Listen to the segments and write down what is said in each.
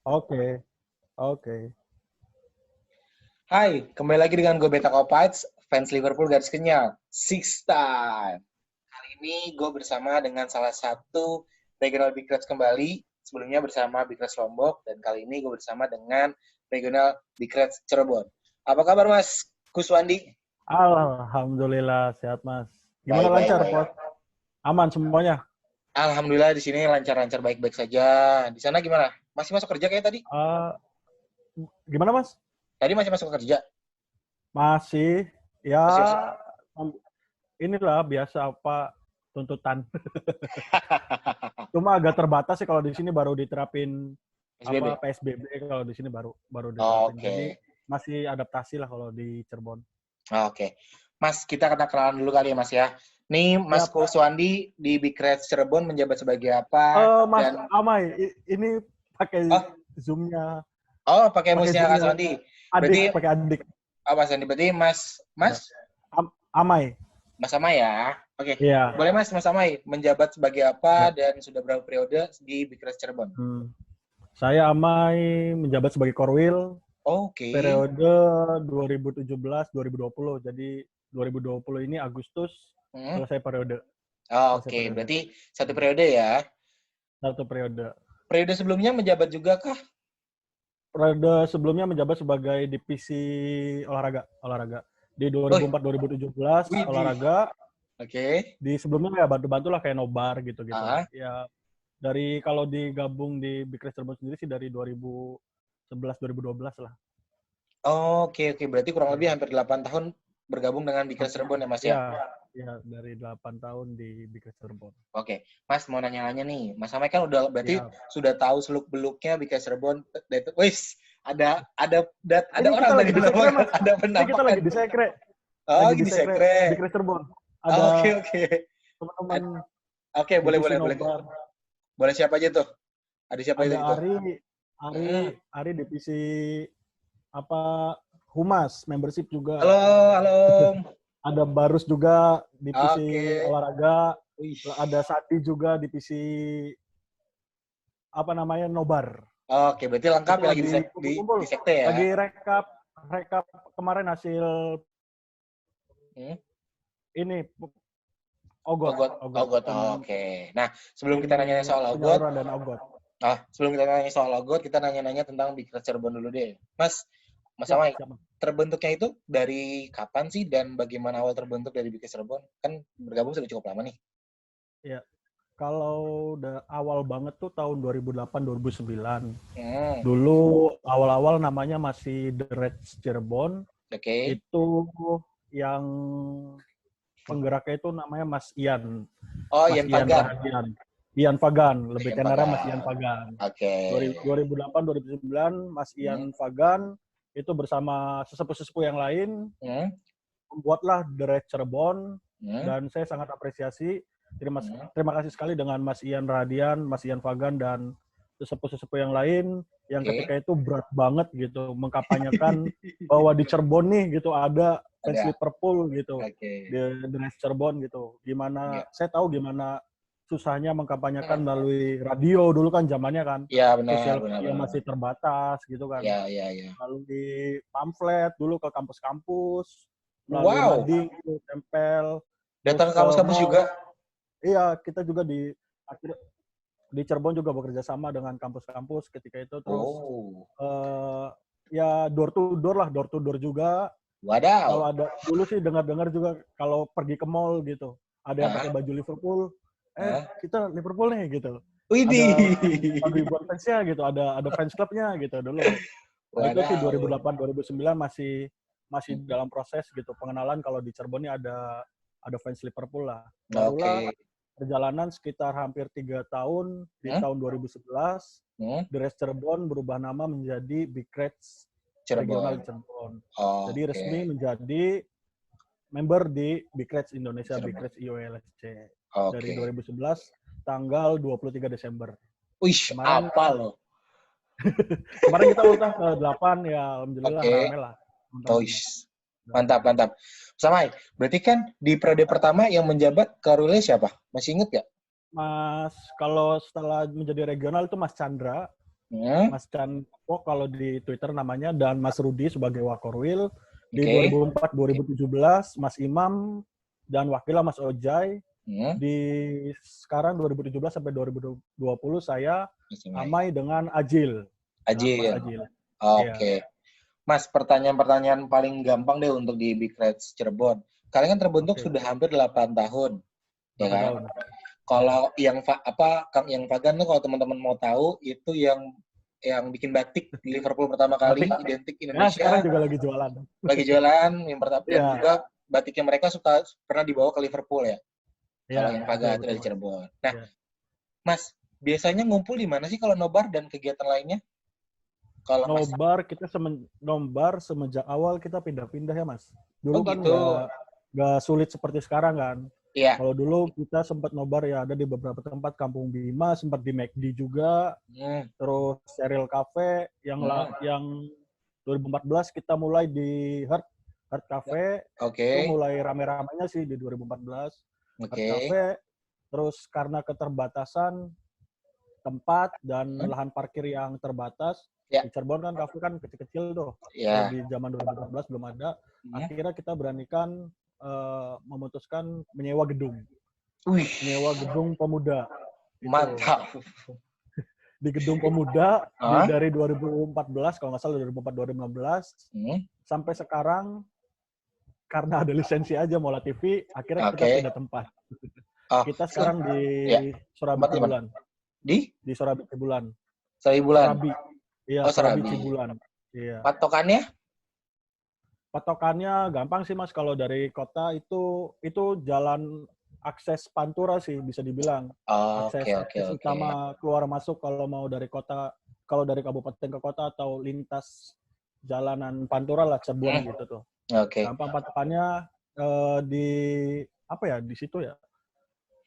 Oke, oke. Hai, kembali lagi dengan gue Beta Kopites, fans Liverpool garis kenyal, Six Time. Kali ini gue bersama dengan salah satu regional Big Reds kembali, sebelumnya bersama Big Reds Lombok, dan kali ini gue bersama dengan regional Big Reds Cirebon. Apa kabar Mas Kuswandi? Alhamdulillah sehat Mas. Gimana Baik, baik, lancar, baik. Pot? Aman semuanya? Alhamdulillah di sini lancar-lancar baik-baik saja. Di sana gimana? Masih masuk kerja kayak tadi? Uh, Gimana Mas? Tadi masih masuk kerja? Masih, ya Masih masuk? inilah biasa apa tuntutan. Cuma agak terbatas sih kalau di sini baru diterapin SBB? PSBB, kalau di sini baru baru diterapin. Jadi Oke. masih adaptasi lah kalau di Cirebon. Oke. Mas, kita kena kenalan dulu kali ya, Mas ya. Nih, Mas Siap. Kuswandi di Big Reds Cirebon menjabat sebagai apa? Mas Dan Amai, ini pakai oh, Zoom-nya, pakai pakai musnya Kak Zoom-nya Swandi. adik, Berarti pakai adik. Mas Swandi, berarti Ya. Mas Amai. Mas Amai ya. Oke. Iya. Boleh Mas Amai menjabat sebagai apa Ya. dan sudah berapa periode di Big Reds Cirebon? Saya Amai menjabat sebagai Korwil Oke. periode 2017-2020. Jadi 2020 ini Agustus Hmm. selesai periode. Oke, berarti satu periode ya. Satu periode. Periode sebelumnya menjabat juga kah? Periode sebelumnya menjabat sebagai divisi olahraga. Di Oh, 2004-2017 widih. olahraga. Oke. Di sebelumnya ya bantu-bantu lah kayak nobar gitu-gitu. Ah. Ya dari kalau digabung di Big Reds Cirebon sendiri sih dari 2011-2012 lah. Oke, oke. Berarti kurang lebih Ya. hampir 8 tahun bergabung dengan Big Reds Cirebon ya, Mas ya? Ya dari 8 tahun di Big Reds Cirebon. Oke. Mas, mau nanya-nanya nih. Mas Amai kan udah berarti Ya. sudah tahu seluk-beluknya Big Reds Cirebon. Wis, ada Ini orang kita tadi lagi di sekre, menambahkan, Mas. ada Ini kita penampakan. lagi di sekre. Oh, Lagi lagi di di sekre sekre. di Kris Cirebon. Oke, Ada oke. teman-teman Oke, boleh, divisi boleh, boleh. nobar. Boleh siapa aja tuh? Ada siapa aja Ada gitu? Hmm. Ari divisi apa humas, membership juga. Halo, halo. Ada Barus juga divisi Oke. olahraga. Wih. Ada Sati juga divisi apa namanya nobar. Oke, berarti lengkap Itu ya lagi lagi di kumpul-kumpul. sekte ya? Lagi rekap kemarin hasil Hmm? ini Ogot. Ogot. Oke. Nah, sebelum kita Ini nanya soal Ogot, penyaluran dana Ogot. sebelum kita nanya soal Ogot, kita nanya-nanya tentang Big Reds Cirebon dulu deh. Mas Amai, Siap. terbentuknya itu dari kapan sih dan bagaimana awal terbentuk dari Big Reds Cirebon? Kan bergabung sudah cukup lama nih. Ya, kalau udah awal banget tuh tahun 2008-2009. Dulu awal-awal namanya masih The Reds Cirebon. Oke. Itu yang penggeraknya itu namanya Mas Ian. Oh, Mas Ian Ian Fagan. Rahadian. Ian Fagan, lebih Ian tenara Mas Ian Fagan. Fagan. Oke. 2008-2009 Mas Ian Fagan itu bersama sesepuh-sesepuh yang lain membuatlah The Reds Cirebon dan saya sangat apresiasi. Terima kasih sekali dengan Mas Ian Radian, Mas Ian Fagan dan sesepuh-sesepuh yang lain yang ketika itu berat banget gitu mengkampanyekan bahwa di Cirebon nih gitu ada fans Liverpool gitu di The Reds Cirebon gitu. Gimana saya tahu gimana susahnya mengkampanyekan melalui radio dulu kan zamannya kan. Iya, benar, Sosial benar. media masih terbatas gitu kan. Iya. Lalu di pamflet dulu ke kampus-kampus melalui mading gitu, tempel. Datang Terus ke kampus-kampus juga? Iya, kita juga di Cirebon juga bekerja sama dengan kampus-kampus ketika itu. Terus ya door to door juga. Wadaw. Kalau ada dulu sih dengar-dengar juga kalau pergi ke mall gitu, ada yang pakai baju Liverpool. Kita Liverpool nih gitu. Widih. Ada ribuan fansnya gitu, ada fans clubnya gitu dulu. Nah, itu sih 2008-2009 masih dalam proses gitu pengenalan kalau di Cirebon ini ada fans Liverpool lah. Barulah perjalanan sekitar hampir 3 tahun di tahun 2011 The Reds Cirebon berubah nama menjadi Big Reds Regional Cirebon. Jadi resmi menjadi member di Big Reds Indonesia, Big Reds IOLSC. Dari 2011 tanggal 23 Desember. Wih, apa loh? Kemarin kita ultah ke 8 ya, alhamdulillah rame lah. Mantap. Samai, berarti kan di periode pertama yang menjabat Korwilnya siapa? Masih inget gak? Mas, kalau setelah menjadi regional itu Mas Chandra. Mas Chan Pok kalau di Twitter namanya, dan Mas Rudi sebagai Wakorwil. Di 2004-2017 Mas Imam dan wakilnya Mas Ojai. Di sekarang 2017 sampai 2020 saya Amai dengan Ajil. Ajil. Oke. Mas, pertanyaan-pertanyaan paling gampang deh untuk di Big Reds Cirebon. Kalian kan terbentuk sudah hampir 8 tahun. Ya kan? Kalau yang Fagan tuh kalau teman-teman mau tahu itu yang bikin batik di Liverpool pertama kali, identik Indonesia. Nah, sekarang juga lagi jualan. Lagi jualan yang pertama dan juga batiknya mereka pernah dibawa ke Liverpool ya. Kalau yang Fagan itu dari Cirebon. Nah, Mas, biasanya ngumpul di mana sih kalau nobar dan kegiatan lainnya? Kalau nobar kita semenjak awal kita pindah-pindah ya Mas. Dulu kan gitu. nggak sulit seperti sekarang kan. Iya. Kalau dulu kita sempat nobar ya ada di beberapa tempat, Kampung Bima, sempat di McD juga, terus Serial Cafe yang 2014 kita mulai di Heart Cafe. Itu mulai rame-ramenya sih di 2014. Heart Cafe. Terus karena keterbatasan tempat dan lahan parkir yang terbatas, di Cirebon kan kafe kan kecil-kecil tuh. Di zaman 2014 belum ada. Akhirnya kita beranikan memutuskan menyewa gedung. Menyewa gedung pemuda. Mantap. Di gedung pemuda dari 2014 kalau nggak salah 2014-2015 sampai sekarang karena ada lisensi aja Mola TV, akhirnya kita pindah tempat. Kita sekarang di Sorabi Cibulan. Di Sorabi Cibulan. Sorabi. Iya, Sorabi Cibulan. Iya. Patokannya gampang sih Mas, kalau dari kota itu jalan akses Pantura sih bisa dibilang. Akses utama keluar masuk kalau mau dari kota, kalau dari kabupaten ke kota atau lintas jalanan Pantura lah Cirebon gitu tuh. Gampang patokannya di situ ya.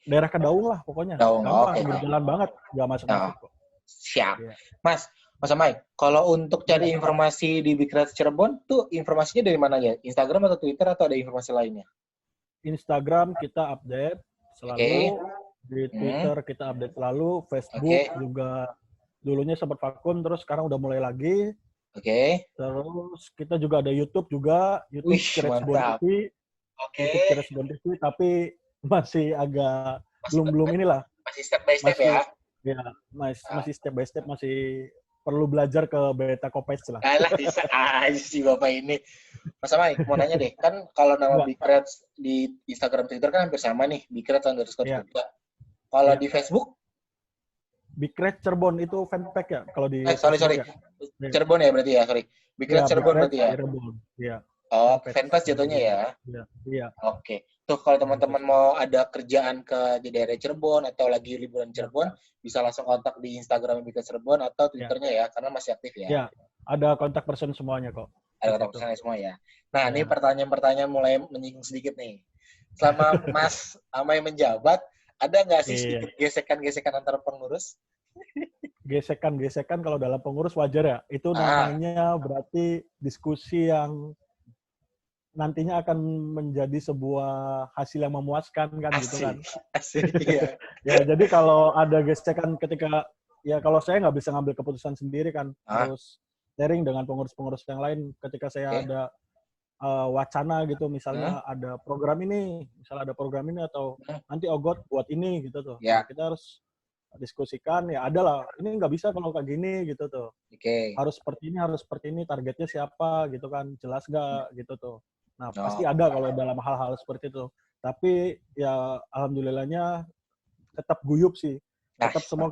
Daerah Kedaung lah pokoknya. Gampang, jalan banget, nggak masuk-masuk kok. Siap. Mas Amai, kalau untuk cari informasi di Big Reds Cirebon tuh informasinya dari mana ya? Instagram atau Twitter atau ada informasi lainnya? Instagram kita update selalu, di Twitter kita update selalu, Facebook juga dulunya sempat vakum terus sekarang udah mulai lagi. Terus kita juga ada YouTube juga, YouTube Cirebon TV. YouTube Cirebon TV tapi masih agak belum inilah. Masih step by step ya? Ya, masih step by step, masih perlu belajar ke Beta Kopets lah. Alah, bisa aja sih Bapak ini. Mas Amai, mau nanya deh, kan kalau nama Big Reds di Instagram, Twitter kan hampir sama nih, Big Reds _ juga. Kalau di Facebook? Big Reds Cirebon itu fanpage ya? Kalau di sorry. Ya? Cirebon ya berarti ya, sorry. Big Reds Cirebon berarti ya? Cirebon, iya. Fanpage jatuhnya ya? Iya. Oke. Tuh kalau teman-teman mau ada kerjaan di daerah Cirebon atau lagi liburan Cirebon, bisa langsung kontak di Instagram Big Reds Cirebon atau Twitternya ya, karena masih aktif ya. Iya, ada kontak person semuanya kok. Ada kontak personnya semua ya. Nah, ini pertanyaan-pertanyaan mulai menyinggung sedikit nih. Selama Mas Amai menjabat, ada nggak sih sedikit gesekan-gesekan antara pengurus? Gesekan kalau dalam pengurus wajar ya. Itu namanya berarti diskusi yang nantinya akan menjadi sebuah hasil yang memuaskan kan gitu kan. Asik, iya. Ya, jadi kalau ada gesekan ketika, ya kalau saya nggak bisa ngambil keputusan sendiri kan, harus sharing dengan pengurus-pengurus yang lain ketika saya ada wacana gitu, misalnya ada program ini, atau nanti Ogot buat ini gitu tuh. Nah, kita harus diskusikan, ya ada lah, ini nggak bisa kalau kayak gini gitu tuh. Harus seperti ini, targetnya siapa gitu kan, jelas nggak gitu tuh. Nah, pasti ada kalau dalam hal-hal seperti itu. Tapi ya alhamdulillahnya tetap guyup sih. Tetap semua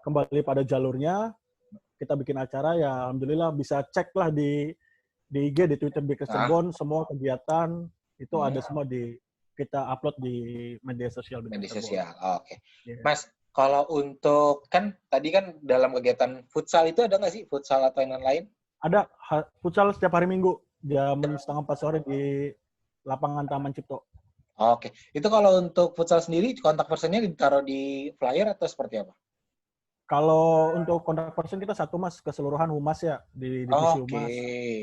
kembali pada jalurnya. Kita bikin acara ya alhamdulillah bisa cek lah di IG, di Twitter Big Reds Cirebon, semua kegiatan itu ada semua kita upload di media sosial. Oke. Mas, kalau untuk kan tadi kan dalam kegiatan futsal itu ada nggak sih futsal atau yang lain? Ada futsal setiap hari Minggu jam 3:30 sore di lapangan Taman Cipto. Oke. Itu kalau untuk futsal sendiri kontak personnya ditaruh di flyer atau seperti apa? Kalau untuk kontak person kita satu Mas, keseluruhan humas ya di divisi humas.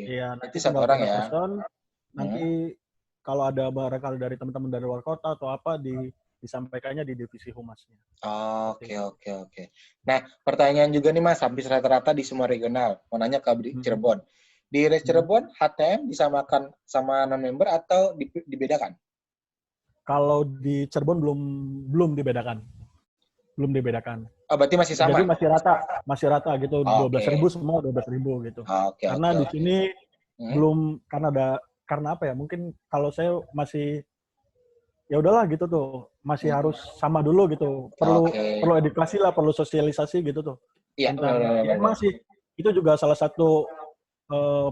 Iya, nanti satu orang ya. Person, nanti kalau ada barangkali dari teman-teman dari luar kota atau apa di disampaikannya di divisi humasnya. Oke. Nah, pertanyaan juga nih Mas, hampir rata-rata di semua regional. Mau nanya ke Cirebon. Di Res Cirebon, HTM disamakan sama non-member atau dibedakan? Kalau di Cirebon belum dibedakan. Belum dibedakan. Oh, berarti masih sama? Jadi masih rata gitu. 12.000 semua 12.000 gitu. Karena di sini belum, karena apa ya? Mungkin kalau saya masih ya udahlah gitu tuh, masih harus sama dulu gitu. Perlu edukasi lah, perlu sosialisasi gitu tuh. Iya, ya emang sih itu juga salah satu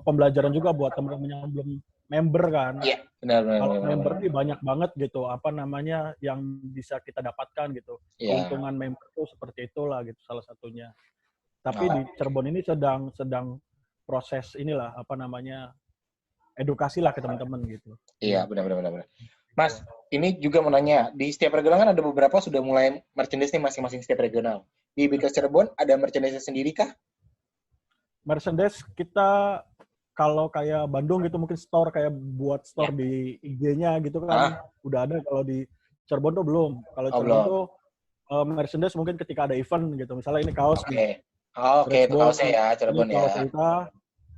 pembelajaran juga buat teman-teman yang belum member kan. Iya, benar. Kalau member ini banyak banget gitu, apa namanya, yang bisa kita dapatkan gitu. Keuntungan member itu seperti itulah gitu salah satunya. Tapi di Cirebon ini sedang proses inilah, apa namanya, edukasi lah ke teman-teman gitu. Iya, benar. Mas, ini juga mau nanya, di setiap regional kan ada beberapa sudah mulai merchandise nih masing-masing setiap regional. Di Bigkers Cirebon ada merchandise sendiri kah? Merchandise kita kalau kayak Bandung gitu mungkin kayak buat store di IG-nya gitu kan udah ada. Kalau di Cirebon tuh belum. Kalau Cirebon tuh merchandise mungkin ketika ada event gitu. Misalnya ini kaos nih. Itu kaosnya ya Cirebon ya. Kaos kita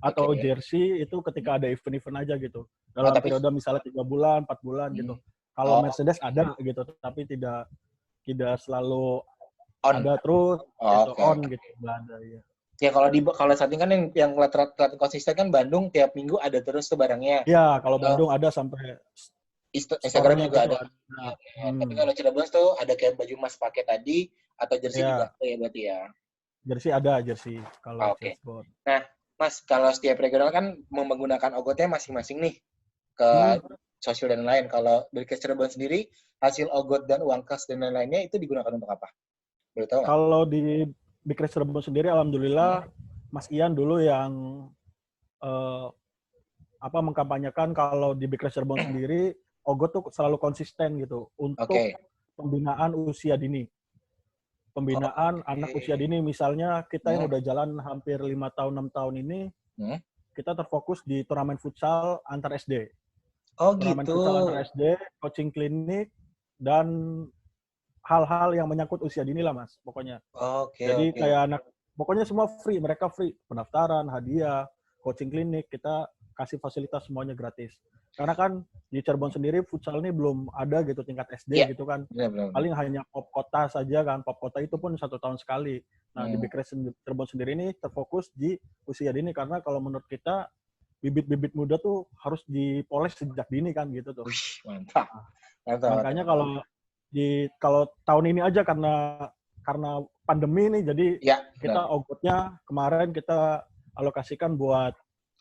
atau jersey itu ketika ada event-event aja gitu. Dalam periode misalnya 3 bulan, 4 bulan gitu. Kalau merchandise ada gitu, tapi tidak selalu ada terus gitu, on gitu, nggak ada ya. Ya kalau saat ini kan yang terlatih konsisten kan Bandung tiap minggu ada terus tuh barangnya. Ya, kalau Bandung ada sampai Instagram juga ada. Tapi kalau Cirebon tuh ada kayak baju mas pakai tadi atau jersey juga ya berarti ya. Jersey kalau Cirebon. Nah, Mas, kalau setiap regional kan menggunakan ogotnya masing-masing nih ke sosial dan lain. Kalau dari Cirebon sendiri, hasil ogot dan uang kas dan lain-lainnya itu digunakan untuk apa? Boleh tahu nggak? Kalau di Bigkers Cirebon sendiri, alhamdulillah Mas Ian dulu yang mengkampanyekan kalau di Bigkers Cirebon sendiri ogot tuh selalu konsisten gitu untuk pembinaan usia dini. Pembinaan anak usia dini, misalnya kita yang udah jalan hampir 5 tahun, 6 tahun ini, kita terfokus di turnamen futsal antar SD. Turnamen futsal antar SD, coaching klinik, dan hal-hal yang menyangkut usia dini lah, Mas, pokoknya. Jadi kayak pokoknya semua free, mereka free. Pendaftaran, hadiah, coaching klinik, kita kasih fasilitas semuanya gratis. Karena kan di Cirebon sendiri futsal ini belum ada gitu tingkat SD gitu kan. Paling hanya pop kota saja kan. Pop kota itu pun 1 tahun sekali. Nah, di Bigkers Cirebon sendiri ini terfokus di usia dini karena kalau menurut kita bibit-bibit muda tuh harus dipoles sejak dini kan gitu tuh. Mantap. Makanya kalau tahun ini aja karena pandemi nih, jadi kita ogotnya kemarin kita alokasikan buat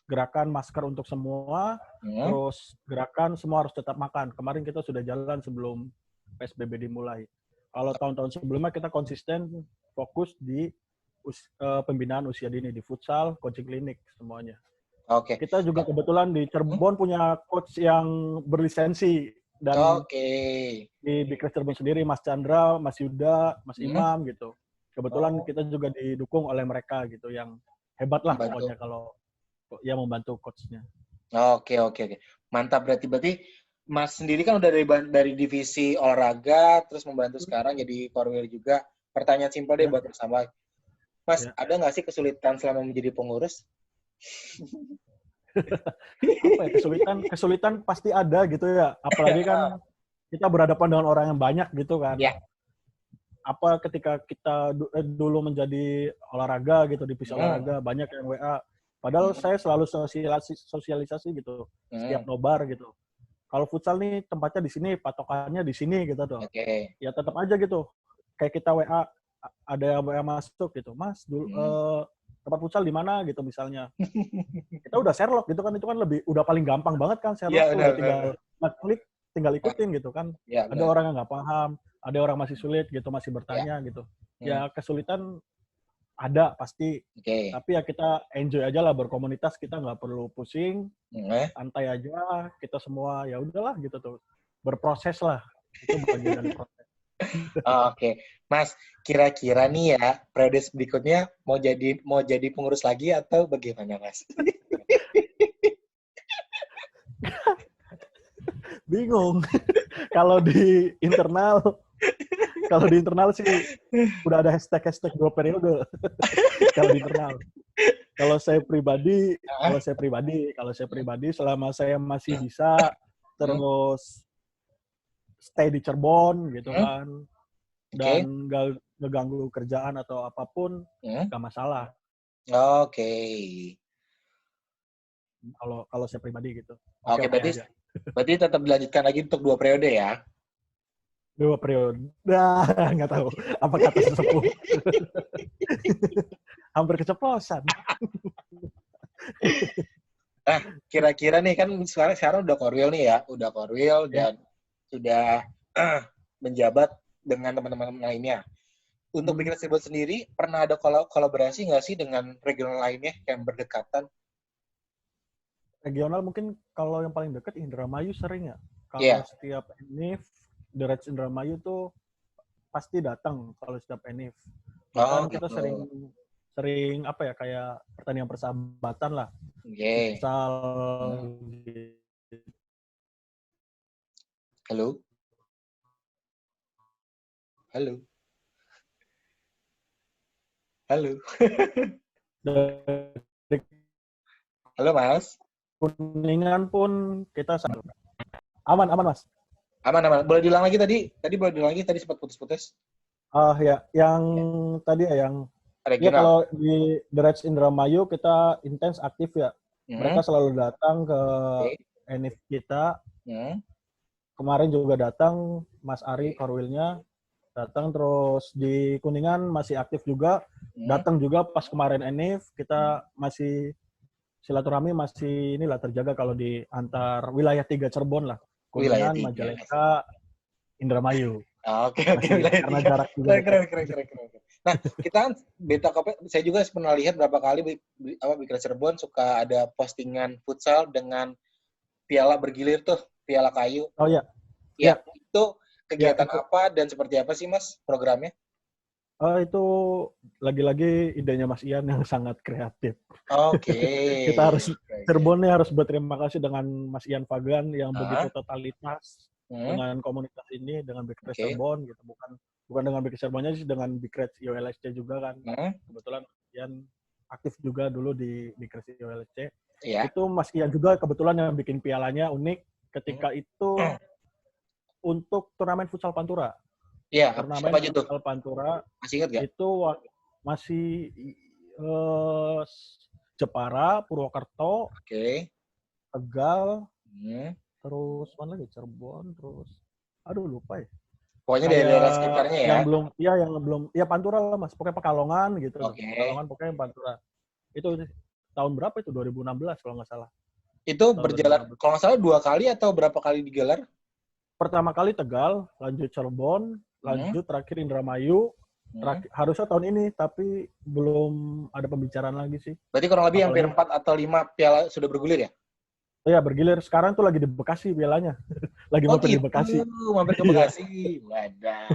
gerakan masker untuk semua, terus gerakan semua harus tetap makan. Kemarin kita sudah jalan sebelum PSBB dimulai. Kalau tahun-tahun sebelumnya kita konsisten fokus di pembinaan usia dini, di futsal, coaching klinik, semuanya. Kita juga kebetulan di Cirebon punya coach yang berlisensi. Dan di Bigkers Cirebon sendiri, Mas Chandra, Mas Yuda, Mas Imam gitu. Kebetulan kita juga didukung oleh mereka gitu, yang hebat lah pokoknya kalau ya membantu coachnya. Oke. Mantap, berarti Mas sendiri kan udah dari divisi olahraga, terus membantu sekarang jadi korwil juga. Pertanyaan simpel deh buat bersama. Mas, ada nggak sih kesulitan selama menjadi pengurus? Apa ya, kesulitan pasti ada gitu ya. Apalagi kan kita berhadapan dengan orang yang banyak gitu kan. Apa ketika kita dulu menjadi olahraga gitu, divisi olahraga, banyak yang WA. Padahal saya selalu sosialisasi gitu, setiap nobar gitu. Kalau futsal nih tempatnya di sini, patokannya di sini gitu tuh. Ya tetap aja gitu. Kayak kita WA, ada WA masuk gitu, Mas dulu tempat futsal di mana gitu misalnya. Kita udah Sherlock gitu kan, itu kan udah paling gampang banget kan Sherlock tuh, tinggal klik, tinggal ikutin gitu kan. Ada orang yang nggak paham, ada orang masih sulit gitu, masih bertanya gitu. Ya kesulitan ada pasti, tapi ya kita enjoy aja lah berkomunitas, kita nggak perlu pusing, santai aja, kita semua ya udahlah gitu tuh, berproses lah, itu bagian dari proses. Mas, kira-kira nih ya periode berikutnya mau jadi pengurus lagi atau bagaimana, Mas? Bingung. Kalau di internal Kalau di internal sih udah ada hashtag 2 periode. Kalau di internal. Kalau saya pribadi selama saya masih bisa terus stay di Cirebon gitu kan, dan gak ngeganggu kerjaan atau apapun, gak masalah. Oke. Kalau saya pribadi gitu. Oke, berarti tetap dilanjutkan lagi untuk 2 periode ya? 2 periode. Nah, nggak tahu apa kata sesepuh. Hampir keceplosan. Nah, kira-kira nih kan sekarang udah Korwil nih ya, dan sudah menjabat dengan teman-teman lainnya. Untuk Big Reds Cirebon sendiri, pernah ada kolaborasi nggak sih dengan regional lainnya yang berdekatan? Regional mungkin kalau yang paling dekat Indramayu sering ya. Kalau setiap ENIF, The Reds Indramayu tuh pasti datang kalau setiap ENIF. Bahkan kita sering apa ya, kayak pertandingan persahabatan lah. Misal Halo. Halo Mas. Kuningan pun kita aman Mas. Aman. Boleh diulang lagi tadi? Tadi sempat putus-putus. Ya, yang tadi ya yang ya kalau di The Reds Indramayu kita intens aktif ya. Mereka selalu datang ke ENIF kita. Kemarin juga datang Mas Ari Korwilnya datang, terus di Kuningan masih aktif juga. Datang juga pas kemarin ENIF, kita masih silaturahmi masih inilah terjaga kalau di antar wilayah 3 Cirebon lah. Kuningan, Majalengka, Indramayu. Oke. Karena jarak juga. Keren. Nah, kita kan Beta Kopi, saya juga pernah lihat berapa kali Big Reds Cirebon suka ada postingan futsal dengan piala bergilir tuh, piala kayu. Oh iya. Ya, itu kegiatan apa dan seperti apa sih Mas programnya? Itu lagi-lagi idenya Mas Ian yang sangat kreatif. Oke. Kita harus Cirebon nih harus berterima kasih dengan Mas Ian Fagan yang begitu totalitas dengan komunitas ini, dengan Big Reds Cirebon gitu. Bukan dengan Big Reds Cirebon aja sih, dengan Big Reds IOLSC juga kan. Kebetulan Ian aktif juga dulu di Big Reds IOLSC. Itu Mas Ian juga kebetulan yang bikin pialanya unik ketika itu untuk turnamen futsal Pantura. Iya, turnamen futsal Pantura. Masih ingat gak? Itu masih Jepara, Purwokerto, Tegal, terus mana lagi? Cirebon, terus aduh lupa ya. Pokoknya daerah sekitarnya ya. Yang belum Pantura lah Mas, pokoknya Pekalongan gitu. Pekalongan pokoknya Pantura. Itu tahun berapa itu? 2016 kalau nggak salah. Itu berjalan kalau nggak salah 2 kali atau berapa kali digelar? Pertama kali Tegal, lanjut Cirebon, lanjut terakhir Indramayu. Harusnya tahun ini, tapi belum ada pembicaraan lagi sih. Berarti kurang lebih hampir 4 atau 5 piala sudah bergulir ya? Iya, bergilir. Sekarang tuh lagi di Bekasi pialanya. Lagi mampir di Bekasi. Mampir ke Bekasi. Wadaw.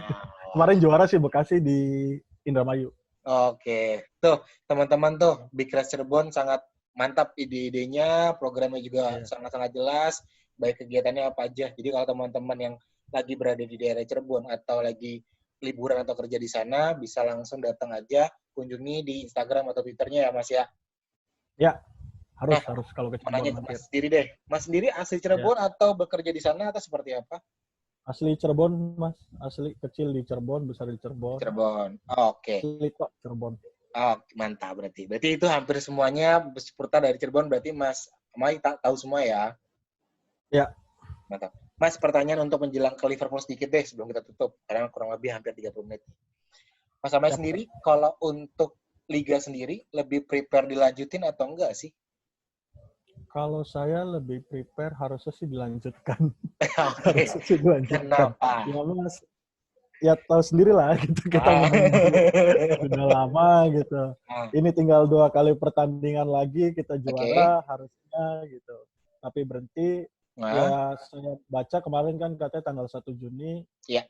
Kemarin juara sih Bekasi di Indramayu. Oke. Tuh, teman-teman tuh, Big Reds Cirebon sangat mantap ide-idenya, programnya juga sangat-sangat jelas, baik kegiatannya apa aja. Jadi kalau teman-teman yang lagi berada di daerah Cirebon atau lagi liburan atau kerja di sana, bisa langsung datang aja, kunjungi di Instagram atau Twitternya ya Mas ya? Ya, harus kalau ke Cirebon. Mas sendiri deh. Mas sendiri asli Cirebon atau bekerja di sana atau seperti apa? Asli Cirebon, Mas. Asli kecil di Cirebon, besar di Cirebon. Oke. Asli kok Cirebon. Oh, mantap berarti. Berarti itu hampir semuanya berseputar dari Cirebon, berarti Mas Mai tahu semua ya? Ya. Mantap. Mas, pertanyaan untuk menjelang ke Liverpool sedikit deh sebelum kita tutup. Karena kurang lebih hampir 30 menit. Mas Amai sendiri, kalau untuk Liga sendiri, lebih prepare dilanjutin atau enggak sih? Kalau saya lebih prepare harusnya sih dilanjutkan. Harusnya sih dilanjutkan. Kenapa? Ya Mas, ya tahu sendiri lah gitu. Kita udah lama gitu. Ini tinggal 2 kali pertandingan lagi kita juara harusnya gitu. Tapi berhenti. Ya saya baca kemarin kan katanya tanggal 1 Juni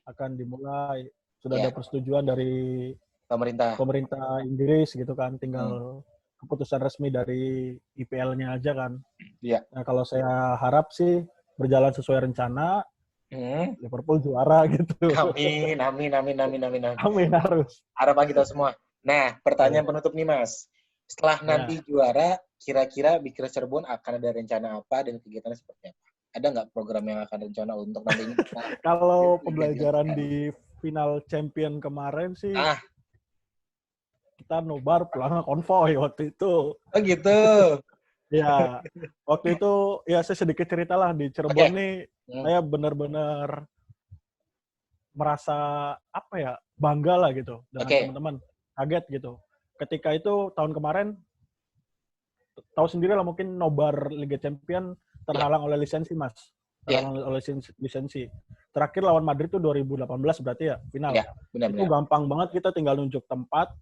akan dimulai. Sudah ada persetujuan dari pemerintah Inggris gitu kan. Tinggal keputusan resmi dari IPL-nya aja kan. Nah kalau saya harap sih berjalan sesuai rencana, Liverpool juara gitu. Amin. Amin harus. Harapan kita semua. Nah, pertanyaan penutup nih, Mas. Setelah nanti juara, kira-kira Big Reds Cirebon akan ada rencana apa dan kegiatannya seperti apa? Ada nggak program yang akan rencana untuk nanti ini? Kalau pembelajaran di final champion kemarin sih, kita nobar pulang konvoy waktu itu. Oh gitu. Ya, waktu itu ya saya sedikit cerita lah di Cirebon nih, saya benar-benar merasa apa ya, bangga lah gitu dengan teman-teman, kaget gitu. Ketika itu tahun kemarin, tahu sendiri lah mungkin nobar Liga Champion terhalang oleh lisensi, Mas. Terhalang oleh lisensi. Terakhir lawan Madrid itu 2018 berarti ya, final. Benar. Itu gampang banget, kita tinggal nunjuk tempat,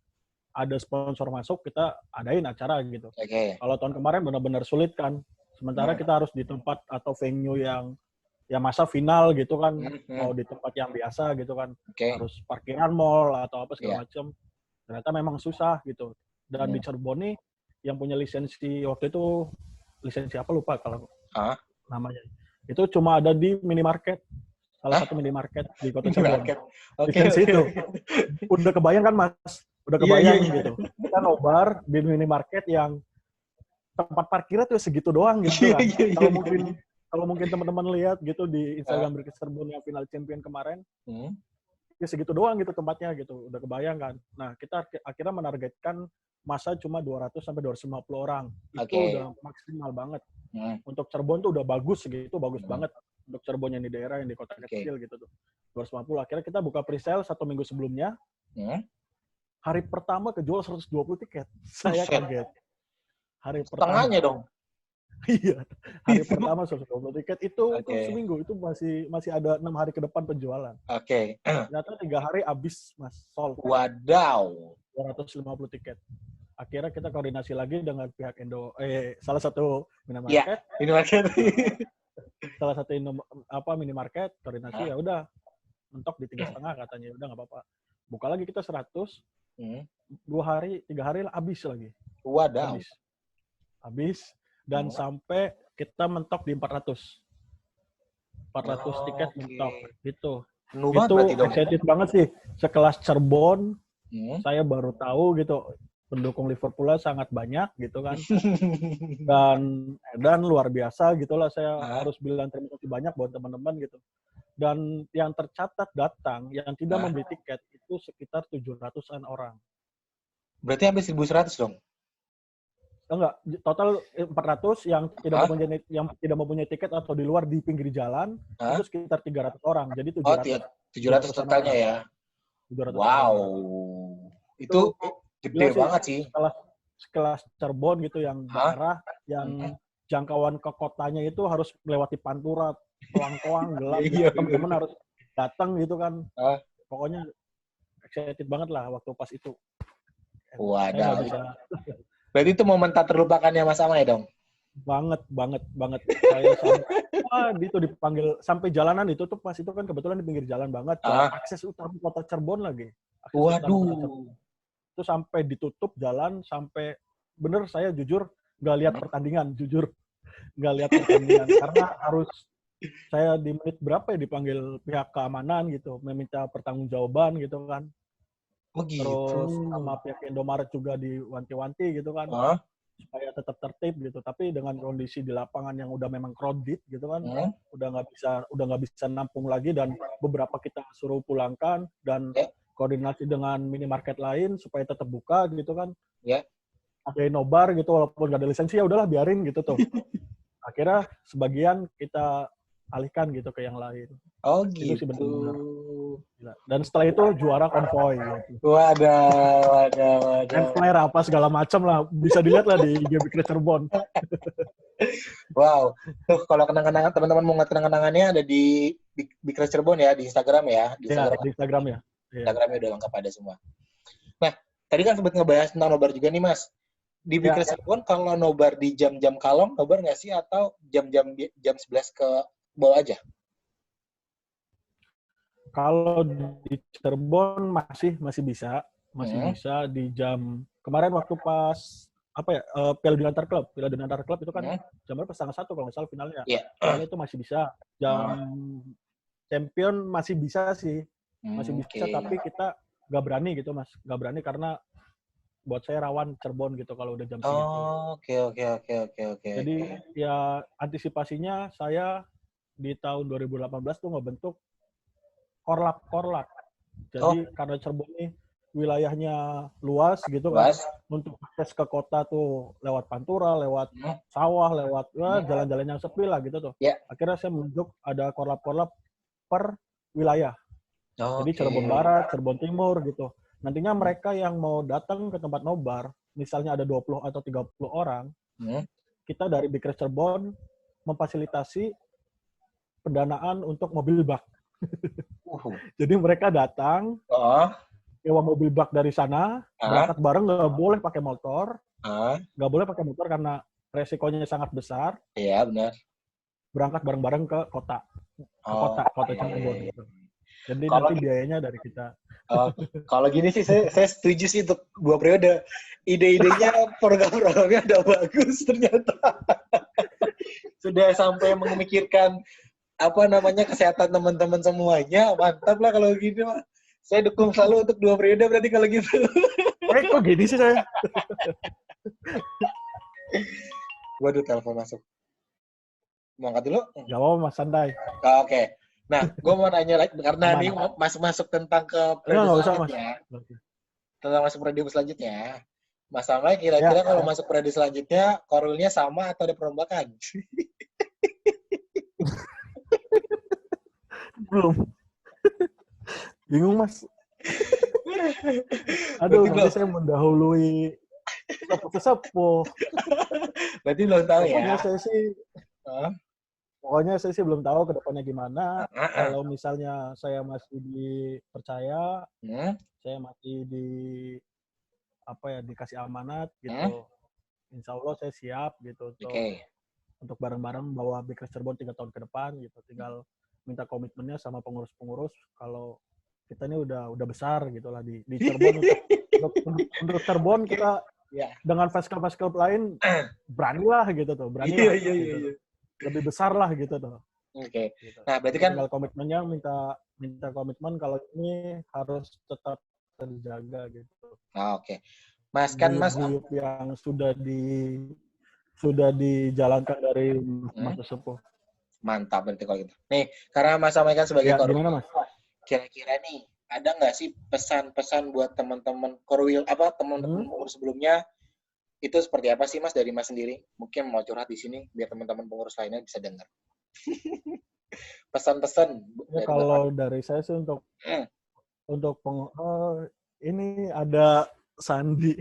ada sponsor masuk, kita adain acara gitu. Kalau tahun kemarin benar-benar sulit kan. Sementara kita harus di tempat atau venue yang ya masa final gitu kan, mau di tempat yang biasa gitu kan. Harus parkiran mall atau apa segala macam. Ternyata memang susah gitu. Dan di Cirebon nih yang punya lisensi waktu itu, lisensi apa lupa kalau namanya. Itu cuma ada di minimarket. Salah satu minimarket di Kota Cirebon. Lisensi itu. Udah kebayang kan, Mas? Udah kebayang gitu. Kita nobar di minimarket yang tempat parkirnya tuh segitu doang gitu kan. Kalau mungkin teman-teman lihat gitu di Instagram Big Reds Cirebon yang final champion kemarin, ya segitu doang gitu tempatnya gitu. Udah kebayang kan. Nah, kita akhirnya menargetkan masa cuma 200 sampai 250 orang. Itu udah maksimal banget. Untuk Cirebon tuh udah bagus segitu, bagus banget. Untuk Cirebon yang di daerah, yang di kota kecil gitu tuh. 250. Akhirnya kita buka pre-sale 1 minggu sebelumnya. Hari pertama kejual 120 tiket. Saya kaget. Hari pertama. Setengahnya dong. Iya. Hari pertama 120 tiket itu seminggu. Itu masih ada 6 hari ke depan penjualan. Ternyata 3 hari habis, Mas. Sold. Wadaw. 250 tiket. Akhirnya kita koordinasi lagi dengan pihak salah satu minimarket. Salah satu minimarket koordinasi ya udah mentok di 3,5 katanya, udah nggak apa-apa. Buka lagi kita 100, 2 hari, 3 hari habis lagi. Wadaw. Habis dan sampai kita mentok di 400 tiket mentok gitu. Itu excited banget sih. Sekelas Cirebon, saya baru tahu gitu. Pendukung Liverpool sangat banyak gitu kan. Dan luar biasa gitulah, saya harus bilang terima kasih banyak buat teman-teman gitu. Dan yang tercatat datang yang tidak membeli tiket itu sekitar 700-an orang. Berarti hampir 1.100 dong? Enggak, total 400 yang tidak mempunyai tiket atau di luar di pinggir jalan itu sekitar 300 orang. Jadi 700 totalnya ya. 700 wow. Orang. Itu gede banget sih. Sekelas Cirebon gitu yang daerah yang jangkauan ke kotanya itu harus melewati Pantura, koang-koang gelap. Teman-teman harus datang gitu kan. Pokoknya excited banget lah waktu pas itu. Wadah. Berarti itu momen tak terlupakannya Mas Amay dong? Banget. Saya sampai itu dipanggil sampai jalanan itu tuh pas itu kan kebetulan di pinggir jalan banget. Akses utama kota Cirebon lagi. Waduh. Itu sampai ditutup jalan sampai bener saya jujur nggak lihat pertandingan, karena harus saya di menit berapa ya dipanggil pihak keamanan gitu, meminta pertanggungjawaban gitu kan. Gitu. Terus sama pihak Indomaret juga diwanti-wanti gitu kan, supaya tetap tertib gitu. Tapi dengan kondisi di lapangan yang udah memang crowded gitu kan, udah nggak bisa nampung lagi dan beberapa kita suruh pulangkan dan koordinasi dengan minimarket lain supaya tetap buka gitu kan. Ada nobar gitu walaupun nggak ada lisensi ya udahlah biarin gitu tuh. Akhirnya sebagian kita alihkan gitu ke yang lain. Gitu. Itu sih benar-benar. Dan setelah itu juara konvoy gitu. Wadah. Dan flare apa segala macam lah, bisa dilihat lah di IG Big Reds Cirebon. Wow. Tuh kalau kenang-kenangan teman-teman mau ngeliat kenang-kenangannya ada di Big Reds Cirebon ya, di Instagram ya. Di Instagram ya. Instagramnya udah lengkap ada semua. Nah, tadi kan sempat ngebahas tentang nobar juga nih Mas. Di Big Reds Cirebon kalau nobar di jam-jam kalong nobar nggak sih atau jam 11 ke bawah aja? Kalau di Cirebon masih bisa di jam kemarin waktu pas Piala Dunia Antar Klub itu kan jam berapa? 1:30 kalau nggak salah finalnya. Finalnya itu masih bisa jam champion masih bisa sih. Masih bisa, tapi kita nggak berani gitu, Mas. Nggak berani karena buat saya rawan Cirebon gitu kalau udah jam segitu. Oke. Jadi ya antisipasinya saya di tahun 2018 tuh ngebentuk korlap. Jadi karena Cirebon ini wilayahnya luas gitu kan, untuk akses ke kota tuh lewat Pantura, lewat sawah, lewat jalan-jalan yang sepi lah gitu tuh. Akhirnya saya menunjuk ada korlap per wilayah. Jadi Cirebon Barat, Cirebon Timur gitu. Nantinya mereka yang mau datang ke tempat nobar, misalnya ada 20 atau 30 orang, kita dari Bikres Cirebon memfasilitasi pendanaan untuk mobil bak. Jadi mereka datang, sewa mobil bak dari sana, berangkat bareng, nggak boleh pakai motor. Nggak boleh pakai motor karena resikonya sangat besar. Iya, benar. Berangkat bareng-bareng ke kota. Kota Cirebon gitu. Jadi nanti biayanya dari kita. Kalau gini sih saya setuju sih untuk 2 periode. Ide-idenya, program-programnya udah bagus ternyata. Sudah sampai memikirkan kesehatan teman-teman semuanya. Mantap lah kalau gini, Pak. Saya dukung selalu untuk 2 periode berarti kalau gitu. Kok gini sih saya? Waduh, telepon masuk. Mau angkat dulu? Gak apa-apa, Mas, santai. Oke. Nah, gue mau nanya lagi, karena ini masuk tentang ke periode selanjutnya. Tentang masuk periode selanjutnya. Mas Amai, kira-kira kalau masuk periode selanjutnya, korwilnya sama atau ada perombakan? Belum. Bingung, Mas. Aduh, nanti saya mendahului sepuh-sepuh. Berarti belum tahu ya? Pokoknya saya sih belum tahu ke depannya gimana. Kalau misalnya saya masih dipercaya, saya masih dikasih amanat gitu. Insya Allah saya siap gitu untuk bareng-bareng bawa Bikres Cirebon 3 tahun ke depan gitu. Tinggal minta komitmennya sama pengurus-pengurus kalau kita ini udah besar gitu lah di Cirebon. Untuk Cirebon kita dengan fans club lain beranilah gitu tuh. Beranilah. Gitu. Lebih besar lah gitu tuh. Oke. Nah, berarti kan tinggal komitmennya minta komitmen kalau ini harus tetap terjaga gitu. Oke. Mas kan Mas yang sudah dijalankan dari Mas Sesepuh. Mantap berarti kalau gitu. Nih, karena Mas sampaikan sebagai korwil. Gimana, Mas? Kira-kira nih, ada nggak sih pesan-pesan buat teman-teman korwil teman-teman pengurus sebelumnya? Itu seperti apa sih, Mas, dari Mas sendiri? Mungkin mau curhat di sini biar teman-teman pengurus lainnya bisa dengar. Pesan-pesan. Kalau dari saya sih untuk ini ada Sandi.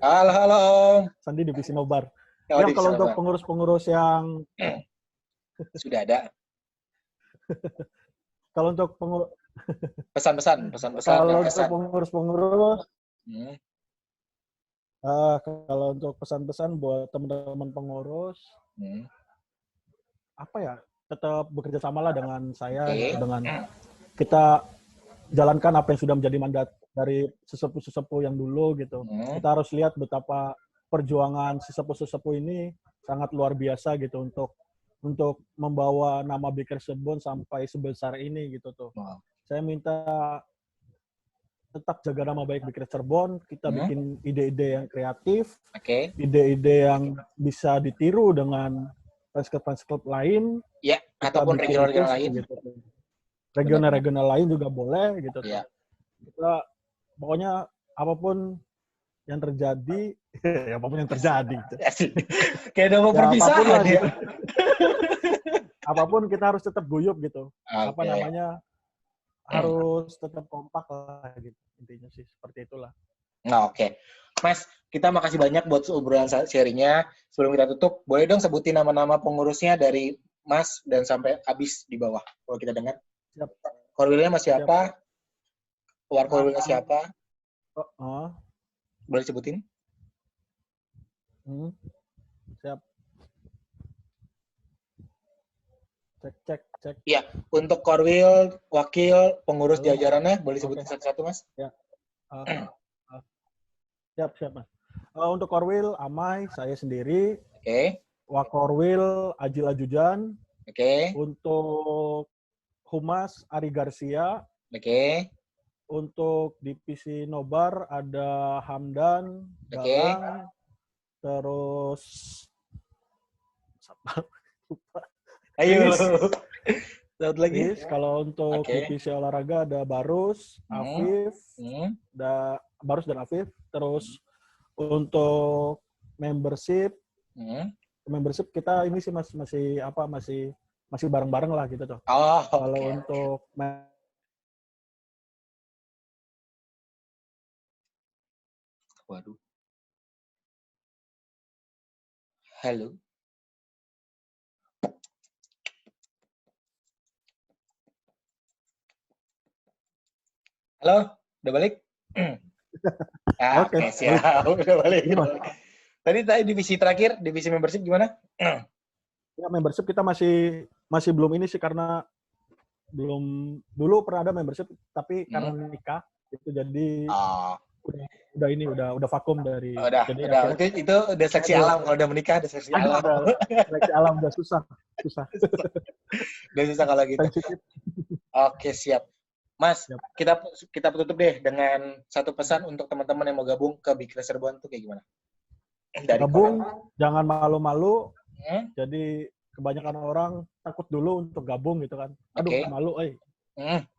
Halo. Sandi divisi nobar. Kalau untuk pengurus-pengurus yang sudah ada. Kalau untuk pesan-pesan. Kalau untuk pengurus-pengurus, kalau untuk pesan-pesan buat teman-teman pengurus, tetap bekerja samalah dengan saya, dengan kita jalankan apa yang sudah menjadi mandat dari sesepuh-sesepuh yang dulu gitu. Kita harus lihat betapa perjuangan sesepuh-sesepuh ini sangat luar biasa gitu untuk membawa nama Bikres Cirebon sampai sebesar ini gitu tuh. Saya minta tetap jaga nama baik Bikres Cirebon, kita bikin ide-ide yang kreatif, ide-ide yang bisa ditiru dengan fans club lain, ataupun regional lain. Gitu. Regional lain juga boleh gitu. Kita pokoknya apapun yang terjadi, gitu. Kayak udah mau perpisahan ya. Apapun kita harus tetap guyup gitu. Harus tetap kompak lah gitu. Intinya sih seperti itulah. Nah, oke. Mas, kita makasih banyak buat obrolan sharingnya. Sebelum kita tutup, boleh dong sebutin nama-nama pengurusnya dari Mas dan sampai habis di bawah. Kalau kita dengar. Siap. Korwilnya Mas siapa? Korwilnya siapa? Boleh sebutin? Siap. Cek. Iya, untuk korwil, wakil, pengurus jajarannya, boleh sebutin satu-satu, Mas? Ya. Siap, Mas. Untuk korwil, Amai, saya sendiri. Oke. Wakorwil, Ajil Ajujan. Oke. Untuk Humas Ari Garcia. Oke. Untuk divisi nobar ada Hamdan, Galang, terus Ayo. Satu lagi. Kalau untuk divisi olahraga ada Barus, Afif, Barus dan Afif. Terus untuk membership kita ini sih masih bareng-bareng lah gitu tuh. Kalau untuk waduh. Halo. Halo, udah balik? Oke, siap. Udah balik. Tadi divisi terakhir, divisi membership gimana? Ya, membership kita masih belum ini sih karena belum dulu pernah ada membership tapi karena nikah itu jadi udah vakum dari itu udah seleksi alam. Kalau udah menikah udah seleksi alam. Seleksi alam udah susah. Udah susah kalau gitu. Oke, siap. Mas, kita tutup deh dengan satu pesan untuk teman-teman yang mau gabung ke Big Race Cirebon tuh kayak gimana? Gabung, jangan malu-malu. Jadi kebanyakan orang takut dulu untuk gabung gitu kan. Aduh, malu,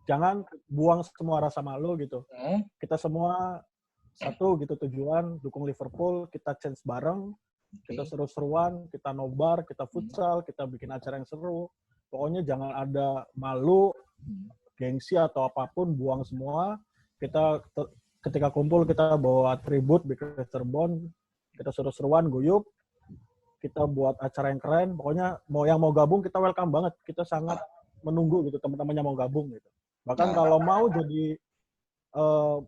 Jangan buang semua rasa malu gitu. Kita semua satu gitu tujuan, dukung Liverpool, kita chance bareng, kita seru-seruan, kita nobar, kita futsal, kita bikin acara yang seru. Pokoknya jangan ada malu, gengsi atau apapun, buang semua. Kita ketika kumpul kita bawa atribut Big Race Cirebon, kita seru-seruan, guyup, kita buat acara yang keren. Pokoknya yang mau gabung kita welcome banget. Kita sangat menunggu gitu teman-teman yang mau gabung gitu. Bahkan kalau mau jadi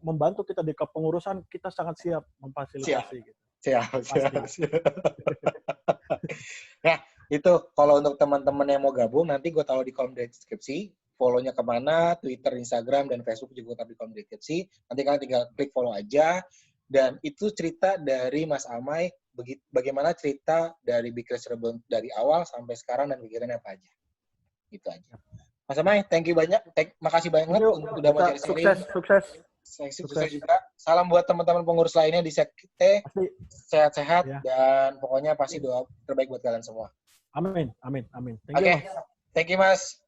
membantu kita di kepengurusan, kita sangat siap memfasilitasi gitu. Siap. Nah, itu kalau untuk teman-teman yang mau gabung, nanti gue taruh di kolom deskripsi. Follow-nya kemana, Twitter, Instagram, dan Facebook juga taruh di kolom deskripsi. Nanti kalian tinggal klik follow aja. Dan itu cerita dari Mas Amai, bagaimana cerita dari Big Race Cirebon dari awal sampai sekarang dan kegiatannya apa aja. Gitu aja. Mas Amai, thank you banyak. Makasih banget udah mau sharing. Sukses juga. Salam buat teman-teman pengurus lainnya di Sekte. Sehat-sehat dan pokoknya pasti doa terbaik buat kalian semua. Amin. Oke. Thank you, Mas.